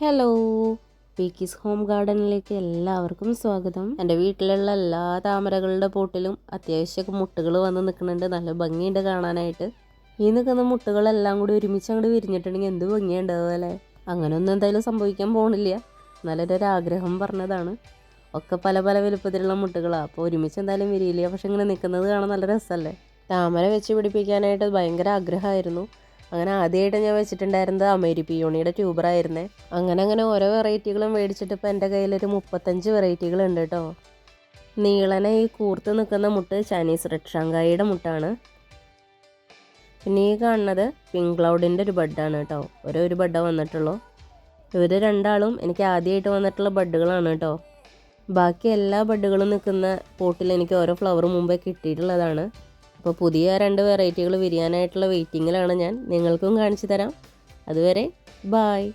Hello, പീക്കീസ് home ഗാർഡനിലേക്ക് എല്ലാവർക്കും സ്വാഗതം. എൻ്റെ വീട്ടിലുള്ള എല്ലാ താമരകളുടെ പോട്ടിലും അത്യാവശ്യമൊക്കെ മുട്ടുകൾ വന്ന് നിൽക്കുന്നുണ്ട്. നല്ല ഭംഗിയുണ്ട് കാണാനായിട്ട്. ഈ നിൽക്കുന്ന മുട്ടുകളെല്ലാം കൂടി ഒരുമിച്ച് അങ്ങോട്ട് വിരിഞ്ഞിട്ടുണ്ടെങ്കിൽ എന്ത് ഭംഗിയുണ്ടാവും അല്ലേ? അങ്ങനെയൊന്നും എന്തായാലും സംഭവിക്കാൻ പോകണില്ല. നല്ലൊരാഗ്രഹം പറഞ്ഞതാണ്. ഒക്കെ പല പല വലുപ്പത്തിലുള്ള മുട്ടുകളാണ്. അപ്പോൾ ഒരുമിച്ച് എന്തായാലും വിരിയില്ല. പക്ഷെ ഇങ്ങനെ നിൽക്കുന്നത് കാണാൻ നല്ല രസമല്ലേ? താമര വെച്ച് പിടിപ്പിക്കാനായിട്ട് ഭയങ്കര ആഗ്രഹമായിരുന്നു. അങ്ങനെ ആദ്യമായിട്ട് ഞാൻ വെച്ചിട്ടുണ്ടായിരുന്നത് അമേരി പിയോണിയുടെ ട്യൂബറായിരുന്നേ. അങ്ങനെ ഓരോ വെറൈറ്റികളും മേടിച്ചിട്ട് ഇപ്പോൾ എൻ്റെ കയ്യിലൊരു 35 വെറൈറ്റികളുണ്ട് കേട്ടോ. നീളനെ ഈ കൂർത്ത് നിൽക്കുന്ന മുട്ട് ചൈനീസ് റെഡ് ഷാങ്കായിയുടെ മുട്ടാണ്. പിന്നെ ഈ കാണുന്നത് പിങ്ക് ക്ലൗഡിൻ്റെ ഒരു ബഡാണ് കേട്ടോ. ഒരു ബഡ്ഡ വന്നിട്ടുള്ളൂ. ഇവർ രണ്ടാളും എനിക്ക് ആദ്യമായിട്ട് വന്നിട്ടുള്ള ബഡ്ഡുകളാണ് കേട്ടോ. ബാക്കി എല്ലാ ബഡ്ഡുകളും നിൽക്കുന്ന പോട്ടിൽ എനിക്ക് ഓരോ ഫ്ലവർ മുമ്പേ കിട്ടിയിട്ടുള്ളതാണ്. അപ്പോൾ പുതിയ 2 വെറൈറ്റികൾ വിരിയാനായിട്ടുള്ള വെയിറ്റിങ്ങിലാണ് ഞാൻ. നിങ്ങൾക്കും കാണിച്ചു തരാം. അതുവരെ ബായ്.